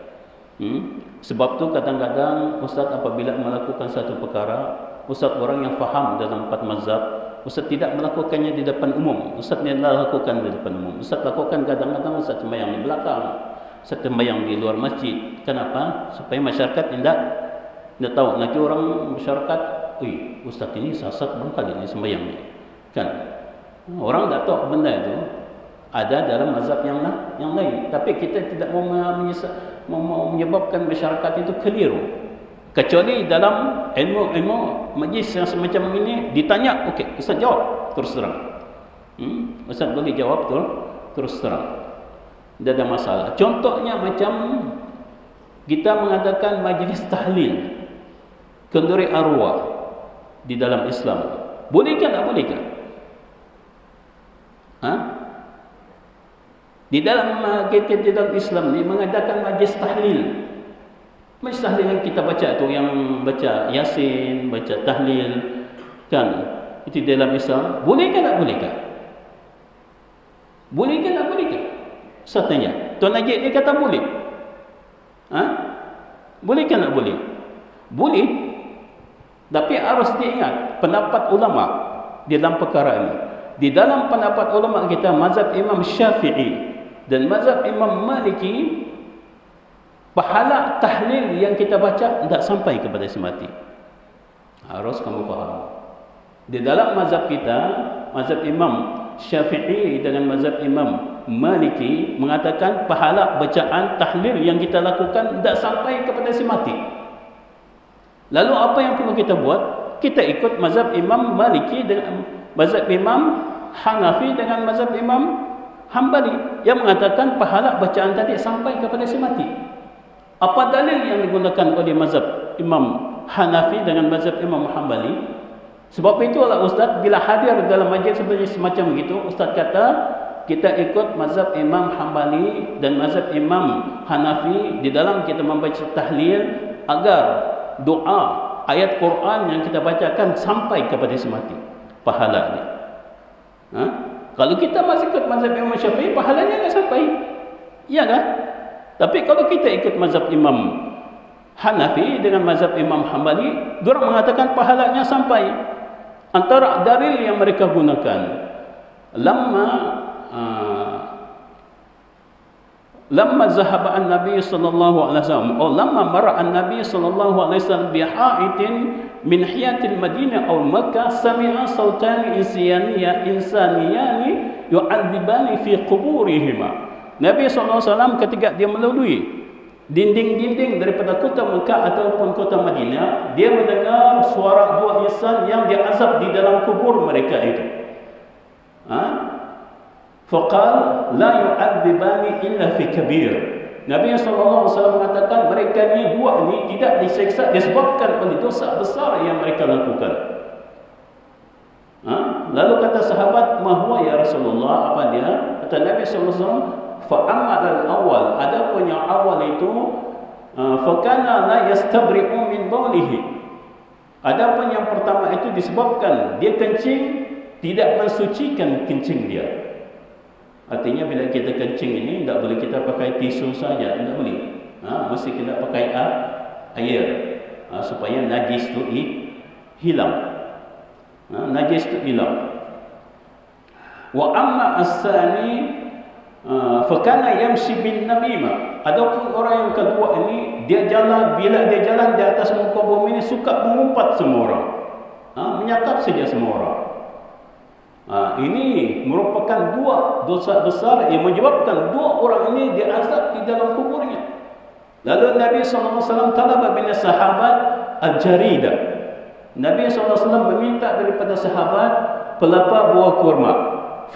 Sebab tu kadang-kadang ustaz apabila melakukan satu perkara, ustaz orang yang faham dalam 4 mazhab, ustaz tidak melakukannya di depan umum. Ustaz tidak lakukan di depan umum. Ustaz lakukan kadang-kadang ustaz sembahyang di belakang, ustaz sembahyang di luar masjid. Kenapa? Supaya masyarakat tidak tahu. Nanti orang masyarakat, ustaz ini sasat bangkali ini sembahyang ni. Kan? Orang tak tahu benda itu ada dalam mazhab yang lain. Tapi kita tidak mau menyebabkan masyarakat itu keliru. Kecuali dalam ilmu majlis yang semacam ini ditanya, okey, ustaz jawab terus terang. Ustaz boleh jawab terus terang. Tidak ada masalah. Contohnya macam kita mengadakan majlis tahlil kenduri arwah di dalam Islam. Bolehkah tak bolehkah? Di dalam Islam ni mengadakan majlis tahlil. Majlis tahlil yang kita baca tu, yang baca Yasin, baca tahlil, kan? Itu dalam Islam. Bolehkah tak bolehkah? Bolehkah tak bolehkah? Saya tanya. Tuan Najib dia kata boleh. Bolehkah tak boleh? Boleh. Tapi harus diingat pendapat ulama di dalam perkara ini. Di dalam pendapat ulama kita, mazhab Imam Syafi'i dan mazhab Imam Maliki, pahala tahlil yang kita baca tidak sampai kepada si mati. Harus kamu faham. Di dalam mazhab kita, mazhab Imam Syafi'i dengan mazhab Imam Maliki mengatakan pahala bacaan tahlil yang kita lakukan tidak sampai kepada si mati. Lalu apa yang perlu kita buat? Kita ikut mazhab Imam Maliki dengan mazhab Imam Hanafi dengan mazhab Imam Hanbali yang mengatakan pahala bacaan tadi sampai kepada si mati. Apa dalil yang digunakan oleh mazhab Imam Hanafi dengan mazhab Imam Hanbali? Sebab itulah ustaz bila hadir dalam majlis semacam begitu, ustaz kata kita ikut mazhab Imam Hanbali dan mazhab Imam Hanafi di dalam kita membaca tahlil agar doa ayat Quran yang kita bacakan sampai kepada si mati pahalanya. Kalau kita masih ikut mazhab Imam Syafi'i, pahalanya tidak sampai. Iya kan? Tapi kalau kita ikut mazhab Imam Hanafi dengan mazhab Imam Hanbali, diorang mengatakan pahalanya sampai. Antara dalil yang mereka gunakan, lamma zahaba an-nabi sallallahu alaihi wasallam atau lamma mara an-nabi sallallahu alaihi wasallam bi ha'itin min hiyatil Madinah aw Makkah sami'a sautan insaniyani yu'adzibani fi quburihima. Nabi sallallahu alaihi wasallam ketika dia melalui dinding-dinding daripada kota Mekah ataupun kota Madinah, dia mendengar suara dua insan yang diazab di dalam kubur mereka itu. Faqal la yu'adzibani illa fi kabir. Nabi SAW mengatakan mereka ni dua ni tidak diseksa disebabkan oleh dosa besar yang mereka lakukan. Lalu kata sahabat, "Mahwa ya Rasulullah?" Apa dia? Kata Nabi SAW, "Fa'ammal al-awwal." Adapun yang awal itu, "Fakana la yastabri'u min bawlihi." Adapun yang pertama itu disebabkan dia kencing tidak mensucikan kencing dia. Artinya bila kita kencing ini tak boleh kita pakai tisu saja, tak boleh. Mesti kita pakai air supaya najis itu hilang. Najis itu hilang. Wa amma as-sani fakana yamshi bin namimah. Adapun orang yang kedua ini, dia jalan, bila dia jalan di atas muka bumi ini suka mengumpat semua orang. Menyakap saja semua orang. Ini merupakan dua dosa besar yang menyebabkan dua orang ini diazab di dalam kuburnya. Lalu Nabi SAW talaba bin sahabat al-jarida. Nabi SAW meminta daripada sahabat pelapa buah kurma.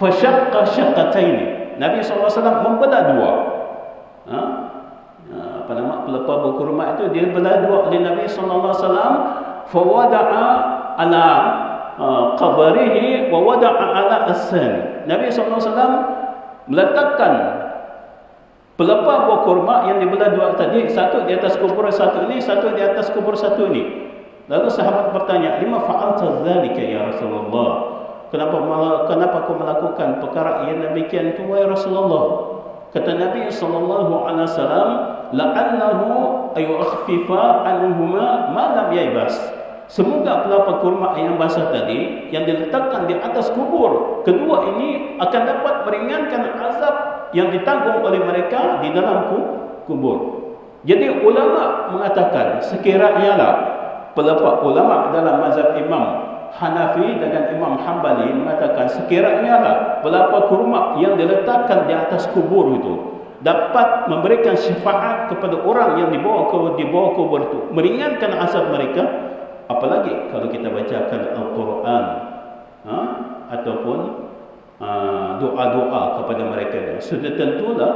Fashaqqa shaqqataini. Nabi SAW membelah dua. Pelapa buah kurma itu dia belah dua oleh Nabi SAW. Fawada'a ala qabarihi wa wada'a ala as-sani. Nabi SAW meletakkan pelapa buah kurma yang dibelah dua tadi, satu di atas kubur satu ini, satu di atas kubur satu ini. Lalu sahabat bertanya, "Lima fa'alta dzalika ya Rasulullah?" Kenapa kau melakukan perkara yang demikian itu wahai Rasulullah? Kata Nabi SAW, "La'annahu ayukhfifa anhuma ma lam yaibas." Semoga pelapa kurma yang basah tadi yang diletakkan di atas kubur kedua ini akan dapat meringankan azab yang ditanggung oleh mereka di dalam kubur. Jadi ulama mengatakan sekiranya pelapa ulama dalam mazhab Imam Hanafi dengan Imam Hanbali mengatakan sekiranya pelapa kurma yang diletakkan di atas kubur itu dapat memberikan syafaat kepada orang yang dibawa kubur itu, meringankan azab mereka, apalagi kalau kita bacakan Al-Quran ataupun doa-doa kepada mereka. Sudah tentulah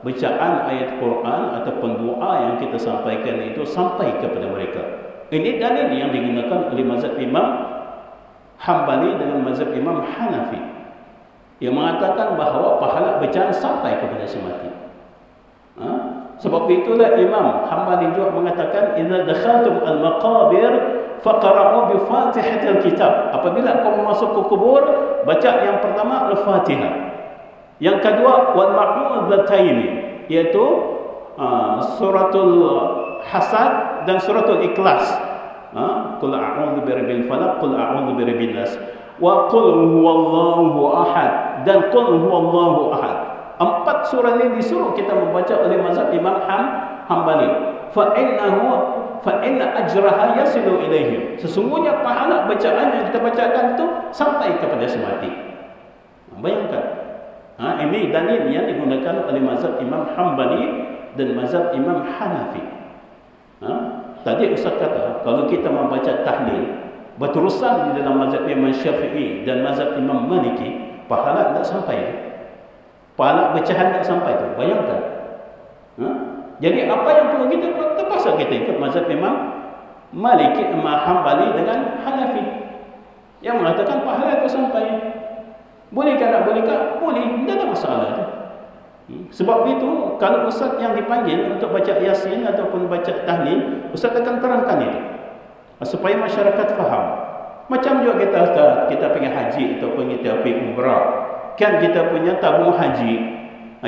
bacaan ayat Quran ataupun doa yang kita sampaikan itu sampai kepada mereka. Ini dalil yang digunakan oleh mazhab Imam Hanbali dengan mazhab Imam Hanafi yang mengatakan bahawa pahala bacaan sampai kepada si mati. Sebab itulah Imam Hanbali juga mengatakan, "Idza dakhaltum al-maqabir faqra'u bi Fatihatil Kitab." Apabila kau masuk ke kubur, baca yang pertama Al-Fatihah. Yang kedua wal ma'udzataini, iaitu suratul Hasad dan suratul Ikhlas. Qul a'udzu birabbil falaq, qul a'udzu birabbin nas, wa qul huwallahu ahad dan qul huwallahu ahad. Empat surah ini disuruh kita membaca oleh mazhab Imam Hanbali. Fa inna ajraha yasilu ilaihim. Sesungguhnya pahala bacaan yang kita bacakan itu sampai kepada semati. Bayangkan. Ini dalil yang digunakan oleh mazhab Imam Hanbali dan mazhab Imam Hanafi. Tadi Ustaz kata, kalau kita membaca tahlil berterusan di dalam mazhab Imam Syafi'i dan mazhab Imam Maliki, pahala tak sampai. Pahala bacaan tak sampai tu. Bayangkan. Jadi apa yang perlu kita buat? Terpaksa kita ikut mazhab Imam Maliki, Imam Hanbali dengan Hanafi yang mengatakan pahala itu sampai. Bolehkah tak bolehkah? Boleh, tidak ada masalah. Sebab itu kalau ustaz yang dipanggil untuk baca Yasin ataupun baca tahlil, ustaz akan terangkan itu supaya masyarakat faham. Macam juga kita pergi haji ataupun kita pergi umrah, kan kita punya tabung haji,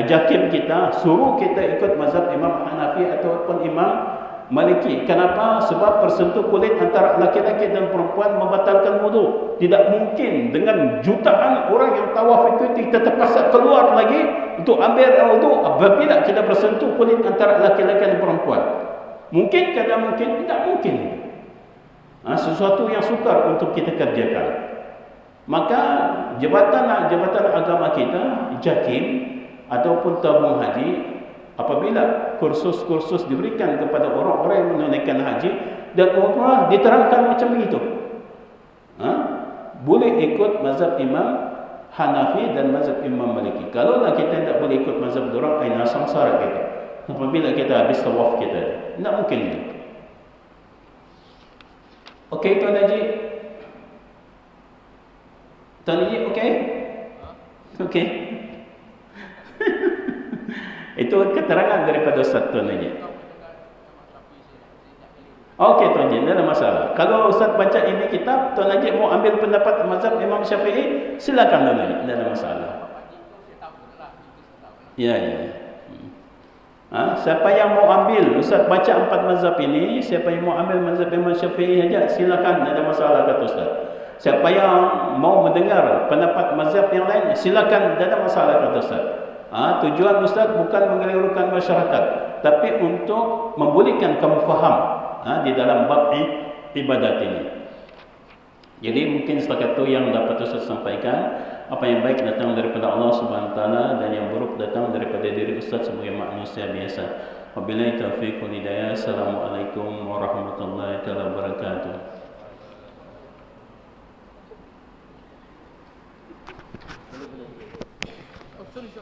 jakim kita suruh kita ikut mazhab Imam Hanafi ataupun Imam Maliki. Kenapa? Sebab persentuh kulit antara laki-laki dan perempuan membatalkan wudu. Tidak mungkin dengan jutaan orang yang tawaf itu kita terpaksa keluar lagi untuk ambil wudu apabila kita bersentuh kulit antara laki-laki dan perempuan. Mungkin kadang mungkin tidak mungkin. Sesuatu yang sukar untuk kita kerjakan. Maka jabatan agama kita, jakim ataupun tabung haji, Apabila kursus-kursus diberikan kepada orang-orang yang menunaikan haji dan umrah diterangkan macam begitu, boleh ikut mazhab Imam Hanafi dan mazhab Imam Maliki. Kalau lah kita tidak boleh ikut mazhab dorang, aina samsara kita. Apabila kita habis tawaf kita, tidak mungkin ini. Okey Tuan Haji? Tuan Haji okey? Okey. Itu keterangan daripada Ustaz Tuan Haji. Okey Tuan Haji, tidak ada masalah. Kalau Ustaz baca ini kitab, Tuan Haji mau ambil pendapat mazhab Imam Syafi'i, silakan Tuan Haji, tidak ada masalah. Ya. Siapa yang mau ambil, Ustaz baca 4 mazhab ini, siapa yang mau ambil mazhab Imam Syafi'i saja, silakan, tidak ada masalah kata Ustaz. Siapa yang mau mendengar pendapat mazhab yang lain, silakan, tidak ada masalah kata Ustaz. Tujuan Ustaz bukan mengelirukan masyarakat, tapi untuk membolehkan kamu faham di dalam bab ibadat ini. Jadi mungkin setakat itu yang dapat Ustaz sampaikan. Apa yang baik datang daripada Allah Subhanahu wa taala dan yang buruk datang daripada diri Ustaz sebagai manusia biasa. Wabillahi taufiq wal hidayah. Assalamualaikum warahmatullahi wabarakatuh. Oh, sorry.